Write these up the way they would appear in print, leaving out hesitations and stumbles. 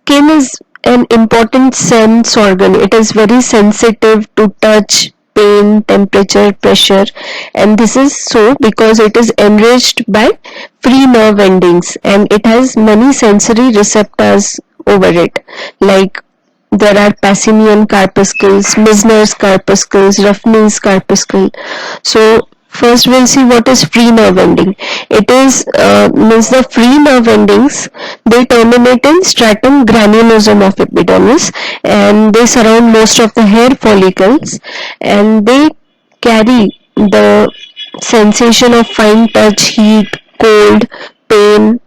skin is an important sense organ. It is very sensitive to touch, pain, temperature, pressure, and this is so because it is enriched by free nerve endings and it has many sensory receptors over it, like there are Pacinian corpuscles, Meissner's corpuscles, Ruffner's corpuscle. So first we'll see what is free nerve ending. It is means the free nerve endings, they terminate in stratum granulosum of epidermis and they surround most of the hair follicles and they carry the sensation of fine touch, heat, cold, pain,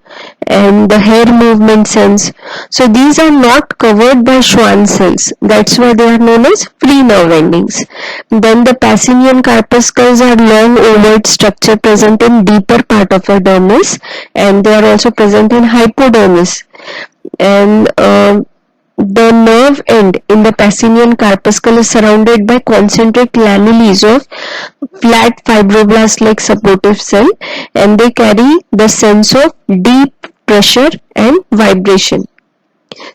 and the hair movement sense. So these are not covered by Schwann cells. That's why they are known as free nerve endings. Then the Pacinian corpuscles are long ovate structure present in deeper part of the dermis and they are also present in hypodermis. And the nerve end in the Pacinian corpuscle is surrounded by concentric lamellae of flat fibroblast-like supportive cell and they carry the sense of deep pressure and vibration.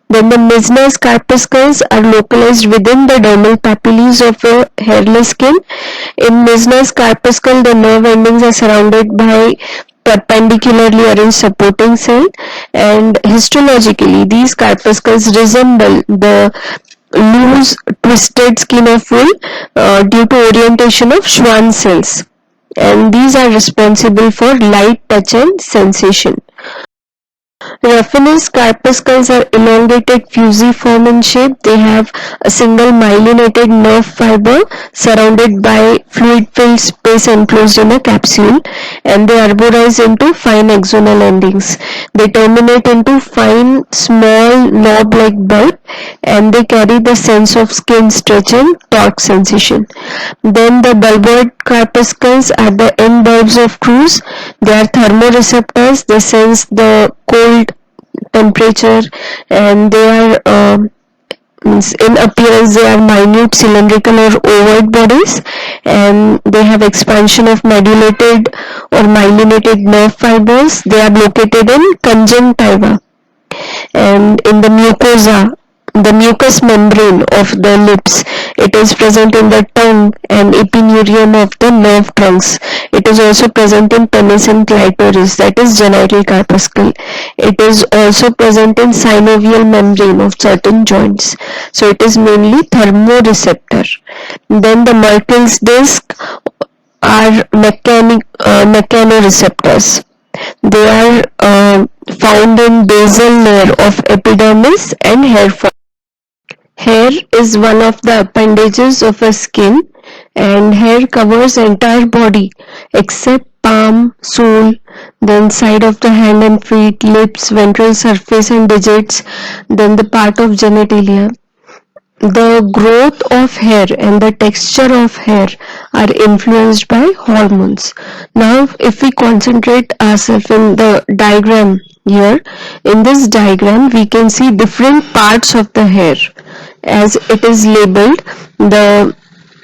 Then the Meissner's corpuscles are localized within the dermal papillae of a hairless skin. In Meissner's corpuscle, the nerve endings are surrounded by perpendicularly arranged supporting cell and histologically these corpuscles resemble the loose twisted skin of wool due to orientation of Schwann cells and these are responsible for light touch and sensation. Raffinus corpuscles are elongated fusiform in shape. They have a single myelinated nerve fiber surrounded by fluid-filled space enclosed in a capsule and they arborize into fine axonal endings. They terminate into fine small knob-like bulb and they carry the sense of skin stretch and torque sensation. Then the bulboid corpuscles are the end bulbs of Cruz. They are thermoreceptors. They sense the cold, temperature, and they are in appearance they are minute cylindrical or ovoid bodies and they have expansion of modulated or myelinated nerve fibers. They are located in conjunctiva and in the mucosa, the mucous membrane of the lips. It is present in the tongue and epineurium of the nerve trunks. It is also present in penis and clitoris, that is genital corpuscle. It is also present in synovial membrane of certain joints. So it is mainly thermoreceptor. Then the Merkel's disc are mechanoreceptors. They are found in basal layer of epidermis and hair follicles. Hair is one of the appendages of a skin and hair covers entire body except palm, sole, then side of the hand and feet, lips, ventral surface and digits, then the part of genitalia. The growth of hair and the texture of hair are influenced by hormones. Now if we concentrate ourselves in the diagram here, in this diagram we can see different parts of the hair as it is labeled. The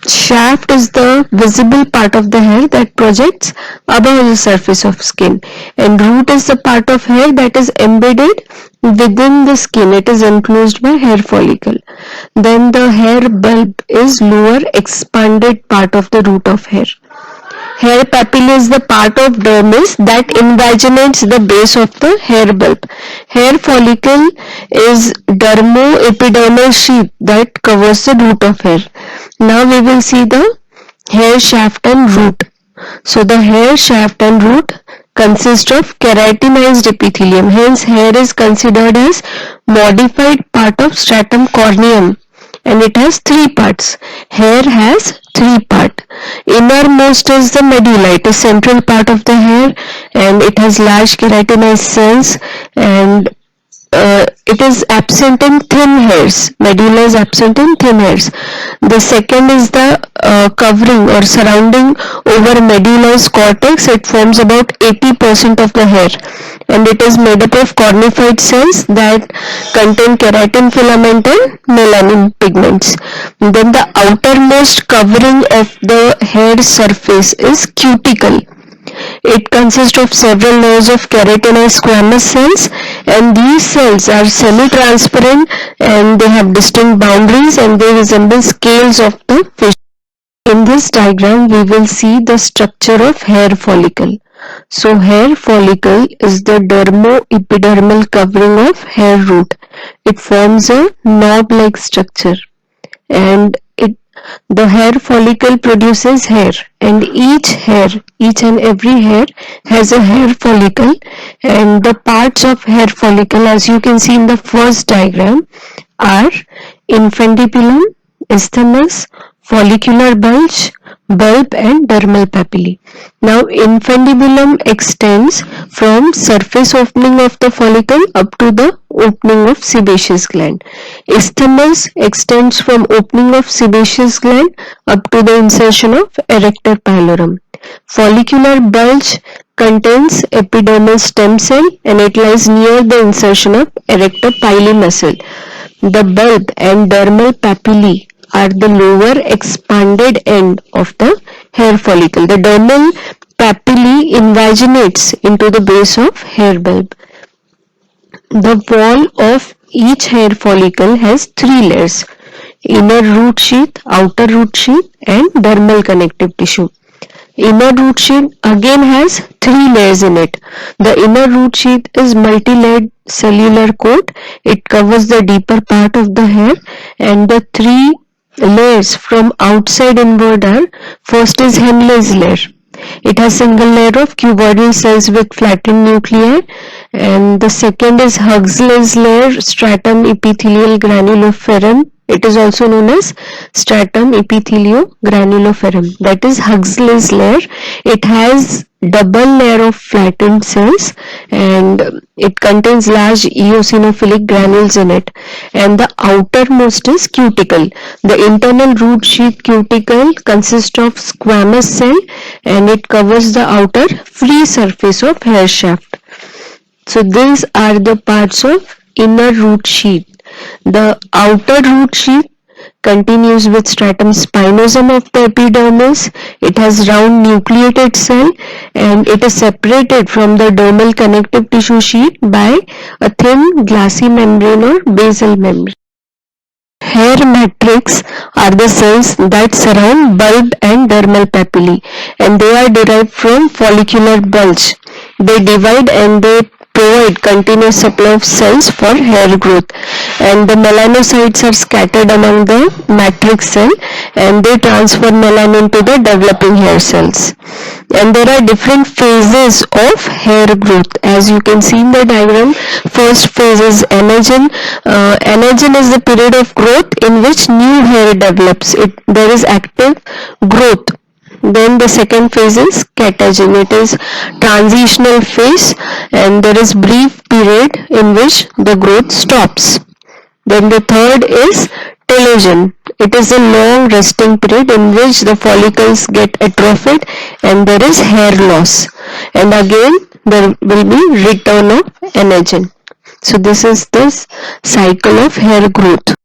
shaft is the visible part of the hair that projects above the surface of skin and root is the part of hair that is embedded within the skin. It is enclosed by hair follicle. Then the hair bulb is lower expanded part of the root of hair. Hair papillae is the part of dermis that invaginates the base of the hair bulb. Hair follicle is dermo-epidermal sheath that covers the root of hair. Now we will see the hair shaft and root. So the hair shaft and root consist of keratinized epithelium. Hence hair is considered as modified part of stratum corneum and it has three parts. Hair has three parts. Innermost is the medulla. It is central part of the hair and it has large keratinized cells and it is absent in thin hairs. Medulla is absent in thin hairs. The second is the covering or surrounding over medullus cortex. It forms about 80% of the hair and it is made up of cornified cells that contain keratin filament and melanin pigments. Then the outermost covering of the hair surface is cuticle. It consists of several layers of keratinized squamous cells, and these cells are semi-transparent and they have distinct boundaries and they resemble scales of the fish. In this diagram, we will see the structure of hair follicle. So hair follicle is the dermo-epidermal covering of hair root. It forms a knob-like structure, and the hair follicle produces hair, and each and every hair has a hair follicle, and the parts of hair follicle, as you can see in the first diagram, are infundibulum, isthmus, follicular bulge, bulb, and dermal papillae. Now infundibulum extends from surface opening of the follicle up to the opening of sebaceous gland. Isthmus extends from opening of sebaceous gland up to the insertion of Arrector pilorum. Follicular bulge contains epidermal stem cell and it lies near the insertion of Arrector pili muscle. The bulb and dermal papillae are the lower expanded end of the hair follicle. The dermal papillae invaginates into the base of hair bulb. The wall of each hair follicle has three layers: inner root sheath, outer root sheath, and dermal connective tissue. Inner root sheath again has three layers in it. The inner root sheath is multi-layered cellular coat. It covers the deeper part of the hair, and the three layers from outside inward are: first is Henle's layer. It has single layer of cuboidal cells with flattened nuclei, and the second is Huxley's layer, stratum epithelial granuloferrum. It is also known as stratum epitheliogranuloferrum. That is Huxley's layer. It has double layer of flattened cells and it contains large eosinophilic granules in it. And the outermost is cuticle. The internal root sheath cuticle consists of squamous cell and it covers the outer free surface of hair shaft. So these are the parts of inner root sheath. The outer root sheath continues with stratum spinosum of the epidermis. It has round nucleated cell and it is separated from the dermal connective tissue sheath by a thin glassy membrane or basal membrane. Hair matrix are the cells that surround bulb and dermal papillae, and they are derived from follicular bulge. They divide and they provide continuous supply of cells for hair growth, and the melanocytes are scattered among the matrix cell and they transfer melanin to the developing hair cells. And there are different phases of hair growth, as you can see in the diagram. First phase is anagen. Anagen is the period of growth in which new hair develops. There is active growth. Then the second phase is catagen. It is transitional phase and there is brief period in which the growth stops. Then the third is telogen. It is a long resting period in which the follicles get atrophied and there is hair loss. And again there will be return of anagen. So this is the cycle of hair growth.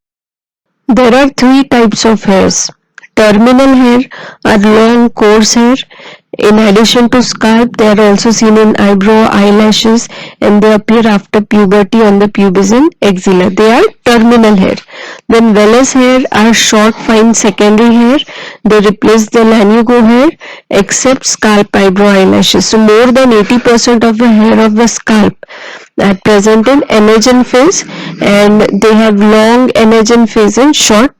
There are three types of hairs. Terminal hair are long coarse hair. In addition to scalp, they are also seen in eyebrow, eyelashes, and they appear after puberty on the pubis and axilla. They are terminal hair. Then vellus hair are short, fine secondary hair. They replace the lanugo hair except scalp, eyebrow, eyelashes. So more than 80% of the hair of the scalp are present in anagen phase, and they have long anagen phase and short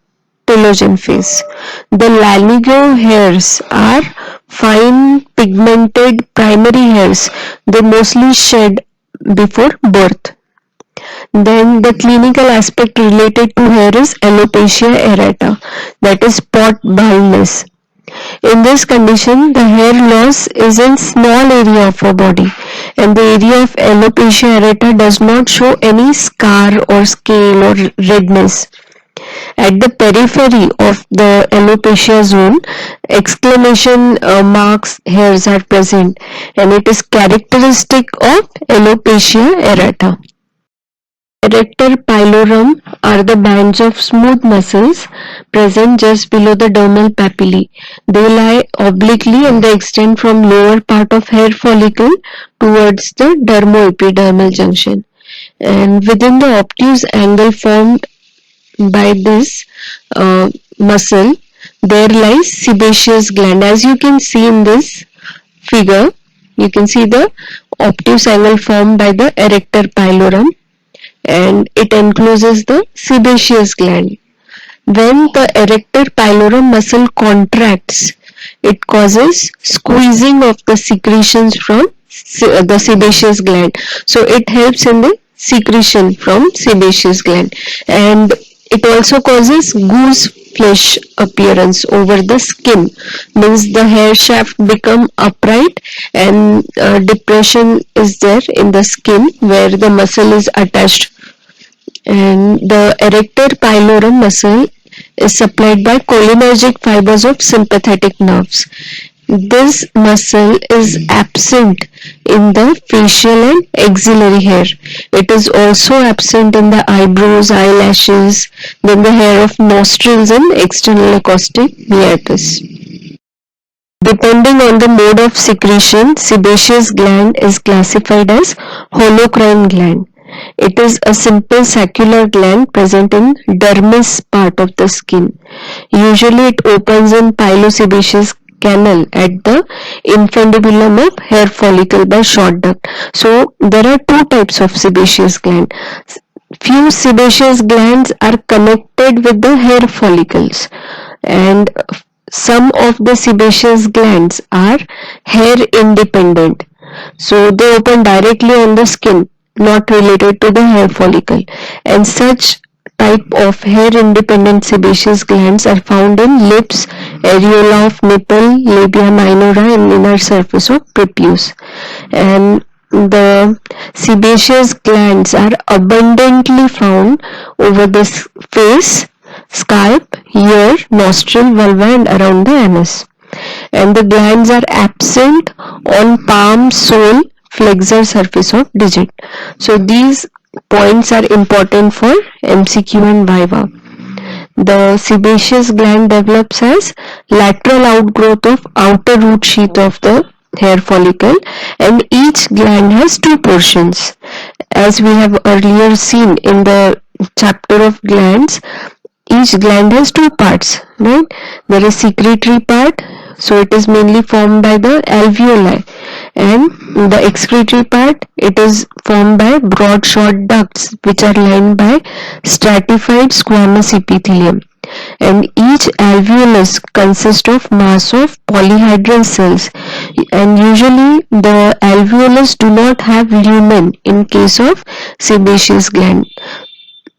telogen phase. The lanugo hairs are fine pigmented primary hairs. They mostly shed before birth. Then the clinical aspect related to hair is alopecia areata, that is spot baldness. In this condition, the hair loss is in small area of our body and the area of alopecia areata does not show any scar or scale or redness. At the periphery of the alopecia zone, exclamation marks hairs are present and it is characteristic of alopecia areata. Arrector pilorum are the bands of smooth muscles present just below the dermal papillae. They lie obliquely and they extend from lower part of hair follicle towards the dermoepidermal junction. And within the obtuse angle formed by this muscle, there lies sebaceous gland. As you can see in this figure, you can see the obtuse angle formed by the Arrector pilorum, and it encloses the sebaceous gland. When the Arrector pilorum muscle contracts, it causes squeezing of the secretions from the sebaceous gland. So it helps in the secretion from sebaceous gland, and it also causes goose flesh appearance over the skin, means the hair shaft become upright, and depression is there in the skin where the muscle is attached. And the Arrector pilorum muscle is supplied by cholinergic fibers of sympathetic nerves. This muscle is absent in the facial and axillary hair. It is also absent in the eyebrows, eyelashes, then the hair of nostrils and external acoustic meatus. Depending on the mode of secretion, sebaceous gland is classified as holocrine gland. It is a simple saccular gland present in dermis part of the skin. Usually it opens in pilosebaceous canal at the infundibulum of hair follicle by short duct. So there are two types of sebaceous gland. Few sebaceous glands are connected with the hair follicles, and some of the sebaceous glands are hair independent. So they open directly on the skin, not related to the hair follicle, and such type of hair independent sebaceous glands are found in lips, areola of nipple, labia minora, and inner surface of prepuce. And the sebaceous glands are abundantly found over the face, scalp, ear, nostril, vulva, and around the anus. And the glands are absent on palm, sole, flexor surface of digit. So these points are important for MCQ and Viva. The sebaceous gland develops as lateral outgrowth of outer root sheath of the hair follicle, and each gland has two portions. As we have earlier seen in the chapter of glands, each gland has two parts, right? There is secretory part, so it is mainly formed by the alveoli, and the excretory part, it is formed by broad short ducts which are lined by stratified squamous epithelium, and each alveolus consists of mass of polyhedral cells, and usually the alveolus do not have lumen in case of sebaceous gland.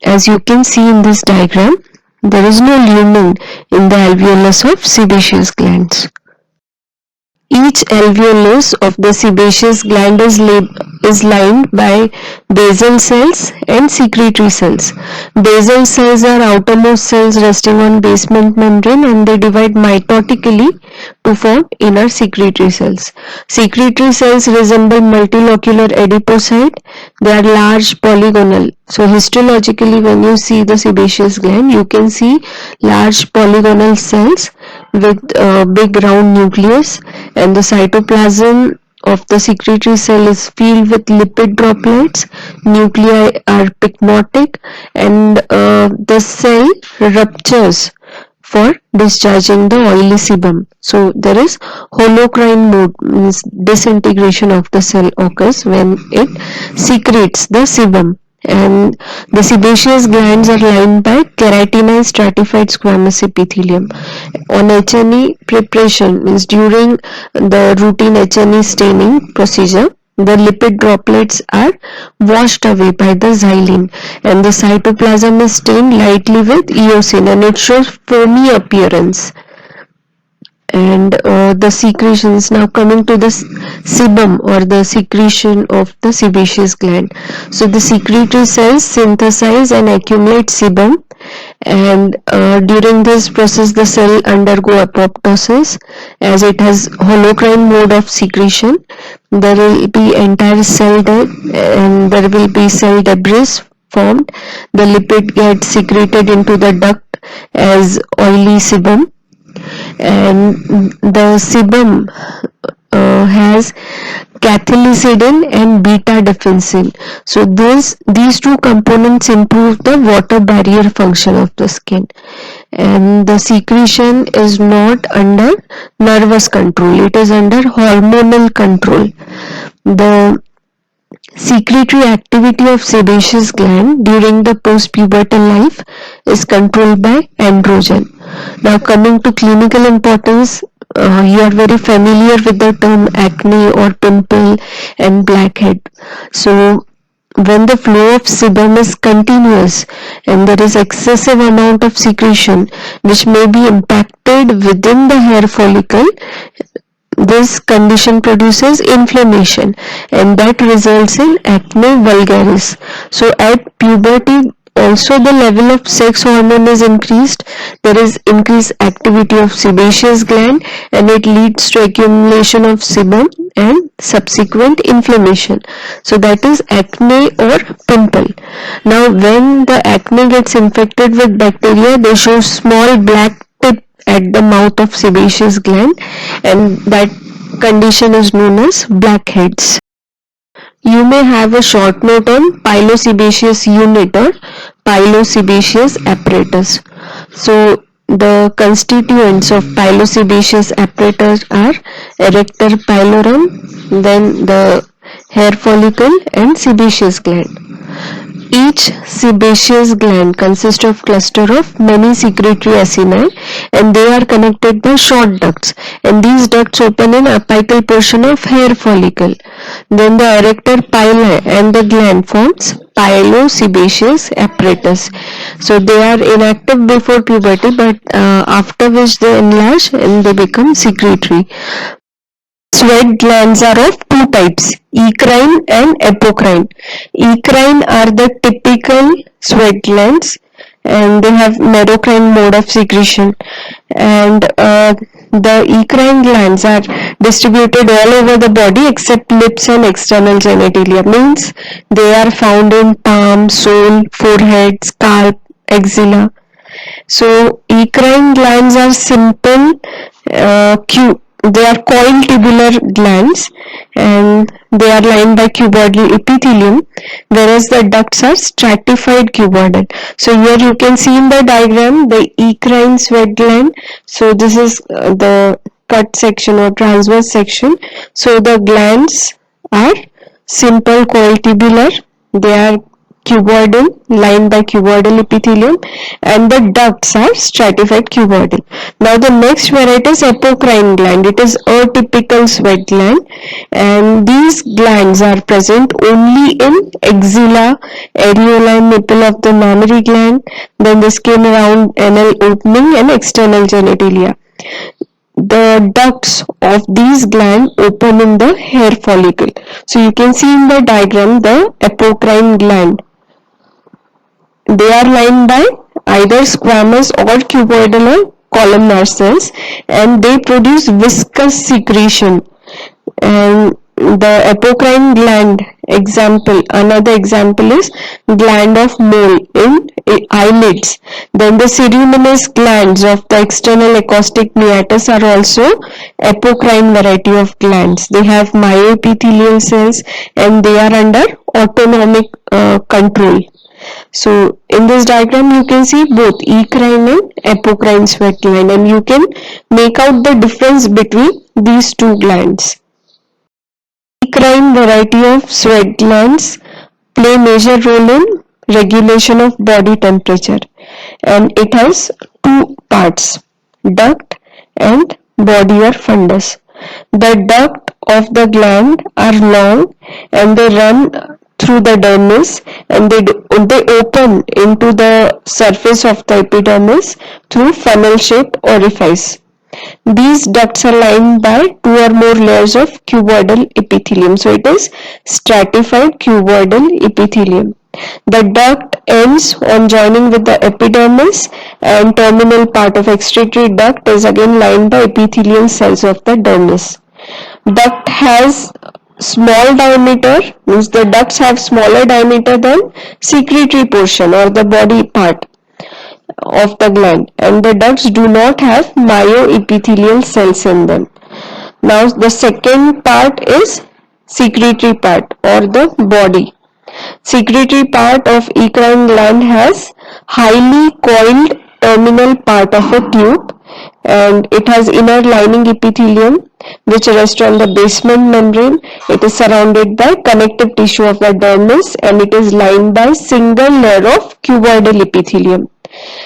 As you can see in this diagram, there is no lumen in the alveolus of sebaceous glands. Each alveolus of the sebaceous gland is lined by basal cells and secretory cells. Basal cells are outermost cells resting on basement membrane, and they divide mitotically to form inner secretory cells. Secretory cells resemble multilocular adipocyte. They are large polygonal. So histologically, when you see the sebaceous gland, you can see large polygonal cells with a big round nucleus, and the cytoplasm of the secretory cell is filled with lipid droplets. Nuclei are pycnotic, and the cell ruptures for discharging the oily sebum. So there is holocrine mode, means disintegration of the cell occurs when it secretes the sebum. And the sebaceous glands are lined by keratinized stratified squamous epithelium. On HNE preparation, means during the routine HNE staining procedure, the lipid droplets are washed away by the xylene, and the cytoplasm is stained lightly with eosin, and it shows foamy appearance. And the secretions, now coming to the sebum or the secretion of the sebaceous gland. So the secretory cells synthesize and accumulate sebum, and during this process the cell undergo apoptosis. As it has holocrine mode of secretion, there will be entire cell death, and there will be cell debris formed, the lipid gets secreted into the duct as oily sebum, and the sebum has cathelicidin and beta defensin. So these two components improve the water barrier function of the skin, and the secretion is not under nervous control, it is under hormonal control. The secretory activity of sebaceous gland during the postpubertal life is controlled by androgen. Now coming to clinical importance, you are very familiar with the term acne or pimple and blackhead. So when the flow of sebum is continuous and there is excessive amount of secretion which may be impacted within the hair follicle, this condition produces inflammation and that results in acne vulgaris. So at puberty also the level of sex hormone is increased, there is increased activity of sebaceous gland and it leads to accumulation of sebum and subsequent inflammation. So that is acne or pimple. Now when the acne gets infected with bacteria, they show small black tip at the mouth of sebaceous gland, and that condition is known as blackheads. You may have a short note on pilosebaceous unit or pilosebaceous apparatus. So the constituents of pilosebaceous apparatus are Arrector pilorum, then the hair follicle and sebaceous gland. Each sebaceous gland consists of cluster of many secretory acini and they are connected by short ducts, and these ducts open in apical portion of hair follicle. Then the Arrector pili and the gland forms pilosebaceous apparatus. So they are inactive before puberty, but after which they enlarge and they become secretory. Sweat glands are of two types, eccrine and apocrine. Eccrine are the typical sweat glands and they have merocrine mode of secretion, and the eccrine glands are distributed all over the body except lips and external genitalia, means they are found in palm, sole, forehead, scalp, axilla. So eccrine glands are simple, they are coiled tubular glands and they are lined by cuboidal epithelium, whereas the ducts are stratified cuboidal. So here you can see in the diagram the eccrine sweat gland. So this is the cut section or transverse section. So the glands are simple coiled tubular, they are cuboidal, lined by cuboidal epithelium, and the ducts are stratified cuboidal. Now the next variety is apocrine gland. It is atypical sweat gland and these glands are present only in axilla, areola and nipple of the mammary gland, then the skin around anal opening and external genitalia. The ducts of these glands open in the hair follicle. So you can see in the diagram the apocrine gland. They are lined by either squamous or cuboidal or columnar cells and they produce viscous secretion. And the apocrine gland another example is gland of mole in eyelids. Then the ceruminous glands of the external acoustic meatus are also apocrine variety of glands. They have myoepithelial cells and they are under autonomic control. So in this diagram you can see both eccrine and apocrine sweat gland and you can make out the difference between these two glands. Eccrine variety of sweat glands play major role in regulation of body temperature and it has two parts, duct and body or fundus. The duct of the gland are long and they run through the dermis and they open into the surface of the epidermis through funnel shaped orifice. These ducts are lined by two or more layers of cuboidal epithelium. So it is stratified cuboidal epithelium. The duct ends on joining with the epidermis and terminal part of excretory duct is again lined by epithelial cells of the dermis. Duct has small diameter, means the ducts have smaller diameter than secretory portion or the body part of the gland, and the ducts do not have myoepithelial cells in them. Now the second part is secretory part or the body. Secretory part of eccrine gland has highly coiled terminal part of a tube, and it has inner lining epithelium which rests on the basement membrane. It is surrounded by connective tissue of the dermis, and it is lined by single layer of cuboidal epithelium.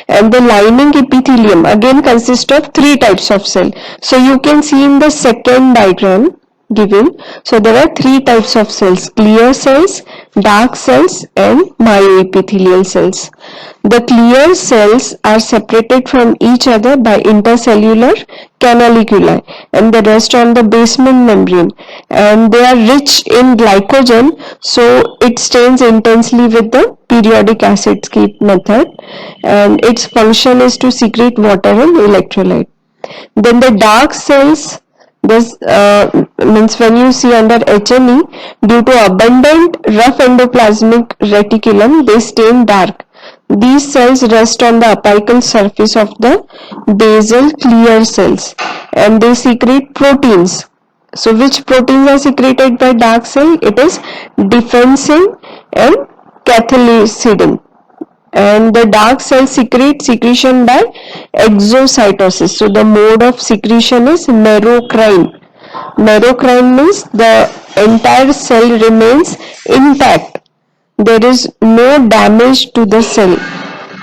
And the lining epithelium again consists of three types of cell. So you can see in the second diagram given. So there are three types of cells: clear cells, dark cells, and myoepithelial cells. The clear cells are separated from each other by intercellular canaliculi, and they rest on the basement membrane, and they are rich in glycogen, so it stains intensely with the periodic acid skip method, and its function is to secrete water and electrolyte. Then the dark cells, this means when you see under HME, due to abundant rough endoplasmic reticulum, they stain dark. These cells rest on the apical surface of the basal clear cells, and they secrete proteins. So which proteins are secreted by dark cell? It is defensin and cathelicidin. And the dark cells secrete secretion by exocytosis. So the mode of secretion is merocrine. Merocrine means the entire cell remains intact. There is no damage to the cell,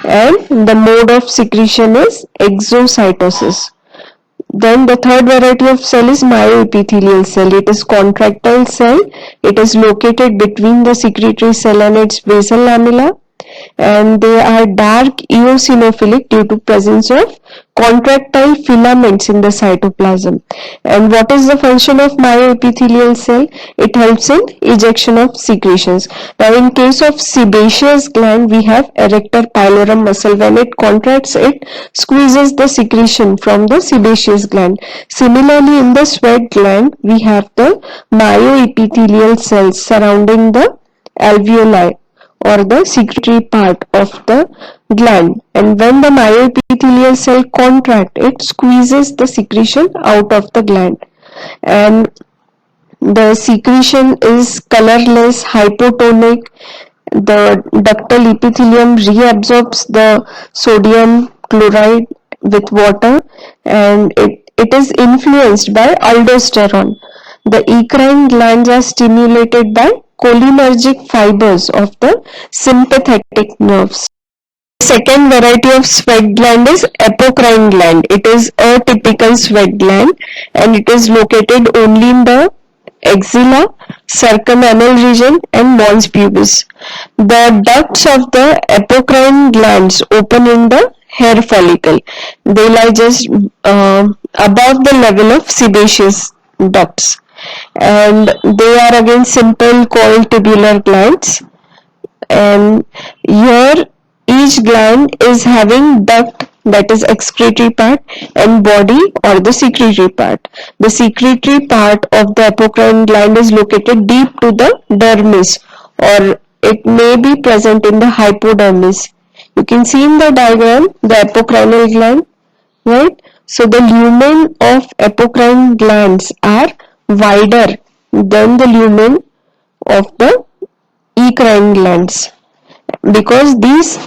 and the mode of secretion is exocytosis. Then the third variety of cell is myoepithelial cell. It is contractile cell. It is located between the secretory cell and its basal lamella, and they are dark eosinophilic due to presence of contractile filaments in the cytoplasm. And what is the function of myoepithelial cell? It helps in ejection of secretions. Now in case of sebaceous gland, we have Arrector pilorum muscle. When it contracts, it squeezes the secretion from the sebaceous gland. Similarly, in the sweat gland, we have the myoepithelial cells surrounding the alveoli or the secretory part of the gland, and when the myoepithelial cell contract, it squeezes the secretion out of the gland, and the secretion is colorless, hypotonic. The ductal epithelium reabsorbs the sodium chloride with water, and it is influenced by aldosterone. The eccrine glands are stimulated by cholinergic fibers of the sympathetic nerves. The second variety of sweat gland is apocrine gland. It is a typical sweat gland, and it is located only in the axilla, circumannal region, and mons pubis. The ducts of the apocrine glands open in the hair follicle. They lie just above the level of sebaceous ducts, and they are again simple coiled tubular glands, and here each gland is having duct, that is excretory part, and body or the secretory part. The secretory part of the apocrine gland is located deep to the dermis, or it may be present in the hypodermis. You can see in the diagram the apocrinal gland, right? So the lumen of apocrine glands are wider than the lumen of the eccrine glands, because these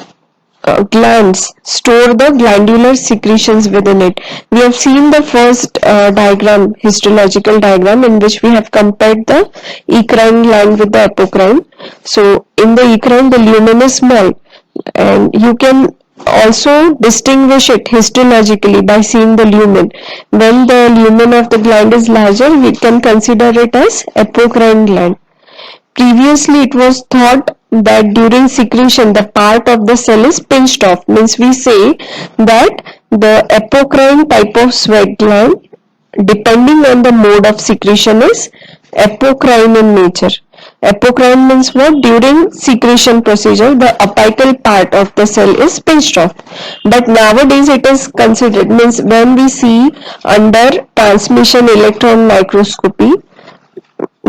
glands store the glandular secretions within it. We have seen the first diagram, histological diagram, in which we have compared the eccrine gland with the apocrine. So in the eccrine, the lumen is small, and you can also distinguish it histologically by seeing the lumen. When the lumen of the gland is larger, we can consider it as apocrine gland. Previously, it was thought that during secretion, the part of the cell is pinched off. Means we say that the apocrine type of sweat gland, depending on the mode of secretion, is apocrine in nature. Apocrine means what? During secretion procedure, the apical part of the cell is pinched off. But nowadays it is considered, means when we see under transmission electron microscopy,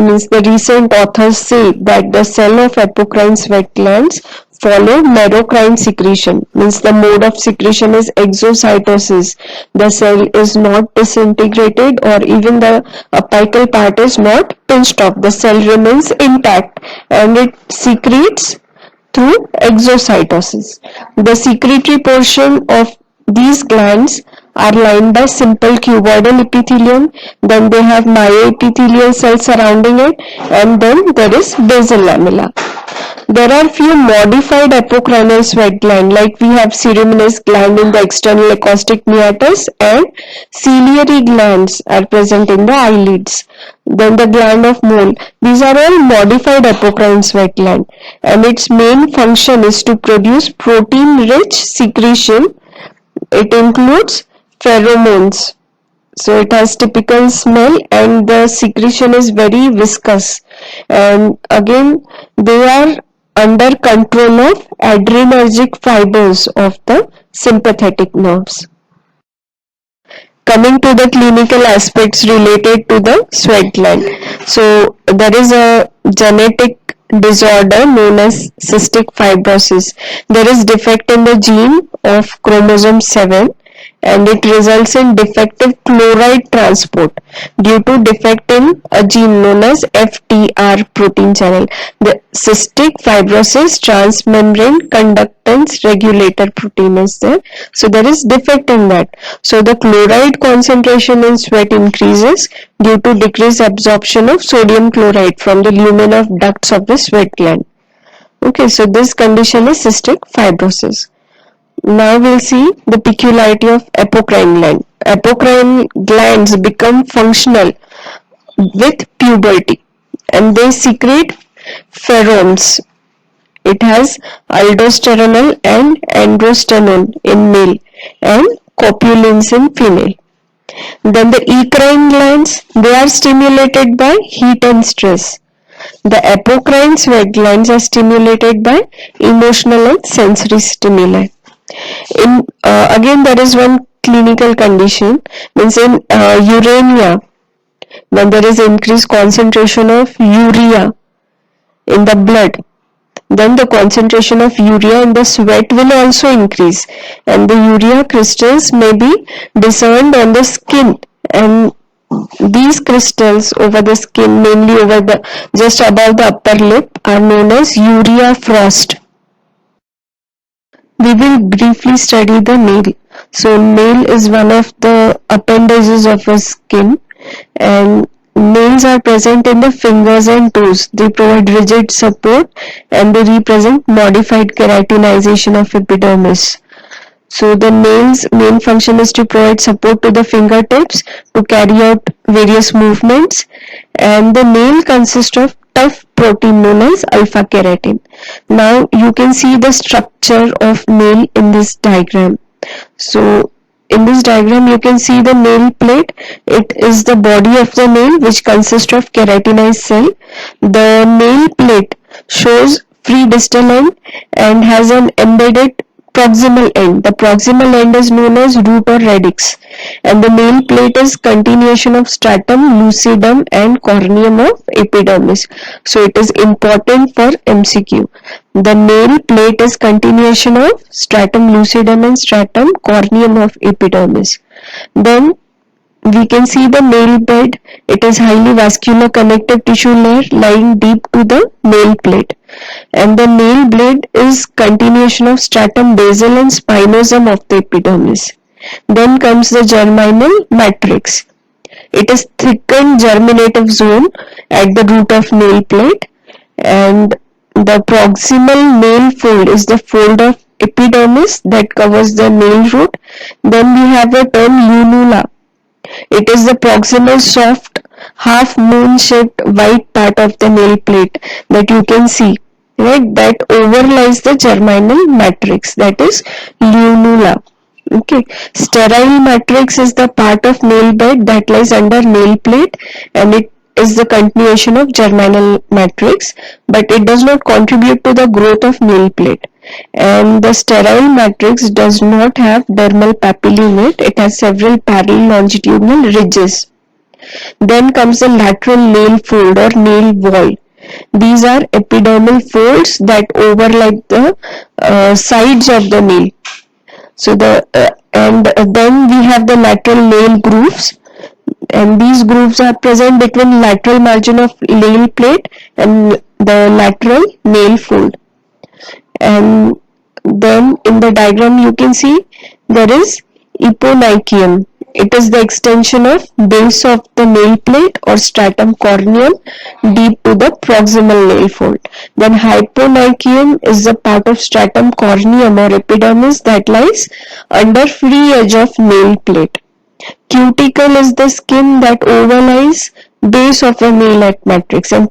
means the recent authors say that the cell of apocrine sweat glands follow merocrine secretion, means the mode of secretion is exocytosis. The cell is not disintegrated or even the apical part is not pinched off. The cell remains intact and it secretes through exocytosis. The secretory portion of these glands are lined by simple cuboidal epithelium, then they have myoepithelial cells surrounding it, and then there is basal lamella. There are few modified apocrinal sweat gland, like we have ceruminous gland in the external acoustic meatus and ciliary glands are present in the eyelids. Then the gland of mole. These are all modified apocrine sweat gland, and its main function is to produce protein-rich secretion. It includes pheromones. So it has typical smell and the secretion is very viscous. And again, they are under control of adrenergic fibers of the sympathetic nerves. Coming to the clinical aspects related to the sweat gland. So there is a genetic disorder known as cystic fibrosis. There is defect in the gene of chromosome 7 and it results in defective chloride transport due to defect in a gene known as FTR protein channel. The cystic fibrosis transmembrane conductance regulator protein is there. So there is defect in that. So the chloride concentration in sweat increases due to decreased absorption of sodium chloride from the lumen of ducts of the sweat gland. Okay, so this condition is cystic fibrosis. Now we'll see the peculiarity of apocrine gland. Apocrine glands become functional with puberty and they secrete pheromones. It has aldosterone and androstenone in male and copulins in female. Then the eccrine glands, they are stimulated by heat and stress. The apocrine sweat glands are stimulated by emotional and sensory stimuli. Again, there is one clinical condition, means in uremia, when there is increased concentration of urea in the blood, then the concentration of urea in the sweat will also increase and the urea crystals may be discerned on the skin, and these crystals over the skin, mainly over the just above the upper lip, are known as urea frost. We will briefly study the nail. So nail is one of the appendages of a skin, and nails are present in the fingers and toes. They provide rigid support and they represent modified keratinization of epidermis. So the nail's main function is to provide support to the fingertips to carry out various movements, and the nail consists of tough protein known as alpha keratin. Now you can see the structure of nail in this diagram. So in this diagram you can see the nail plate. It is the body of the nail which consists of keratinized cell. The nail plate shows free distal end and has an embedded proximal end. The proximal end is known as root or radix, and the nail plate is continuation of stratum lucidum and corneum of epidermis. So it is important for MCQ. The nail plate is continuation of stratum lucidum and stratum corneum of epidermis. Then we can see the nail bed. It is highly vascular connective tissue layer lying deep to the nail plate, and the nail blade is continuation of stratum basal and spinosum of the epidermis. Then comes the germinal matrix. It is thickened germinative zone at the root of nail plate, and the proximal nail fold is the fold of epidermis that covers the nail root. Then we have the term lunula. It is the proximal soft half moon shaped white part of the nail plate that you can see, right, that overlies the germinal matrix, that is lunula. Okay, sterile matrix is the part of nail bed that lies under nail plate and it is the continuation of germinal matrix, but it does not contribute to the growth of nail plate. And the sterile matrix does not have dermal papillae in it. It has several parallel longitudinal ridges. Then comes the lateral nail fold or nail wall. These are epidermal folds that overlap the sides of the nail. So then we have the lateral nail grooves, and these grooves are present between lateral margin of nail plate and the lateral nail fold. And then in the diagram you can see there is eponychium. It is the extension of base of the nail plate or stratum corneum deep to the proximal nail fold. Then hyponychium is the part of stratum corneum or epidermis that lies under free edge of nail plate. Cuticle is the skin that overlies base of the nail matrix, and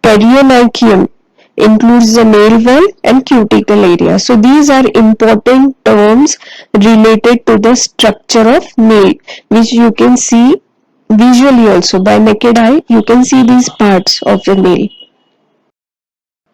perionychium includes the nail wall and cuticle area. So these are important terms related to the structure of nail, which you can see visually also. By naked eye you can see these parts of the nail.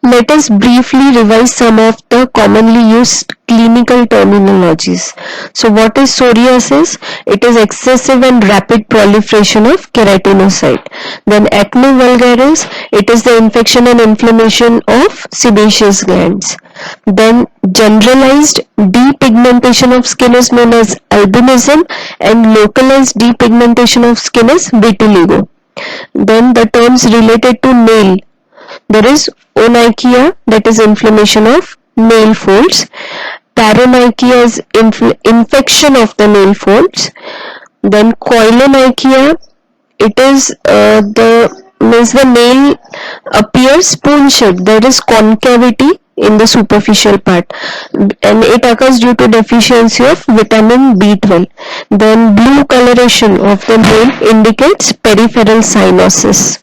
Let us briefly revise some of the commonly used clinical terminologies. So what is psoriasis? It is excessive and rapid proliferation of keratinocyte. Then acne vulgaris, it is the infection and inflammation of sebaceous glands. Then generalized depigmentation of skin is known as albinism, and localized depigmentation of skin is vitiligo. Then the terms related to nail. There is onychia, that is inflammation of nail folds. Paronychia is infection of the nail folds. Then koilonychia, it is the nail appears spoon shaped. There is concavity in the superficial part, and it occurs due to deficiency of vitamin B12. Then blue coloration of the nail indicates peripheral cyanosis.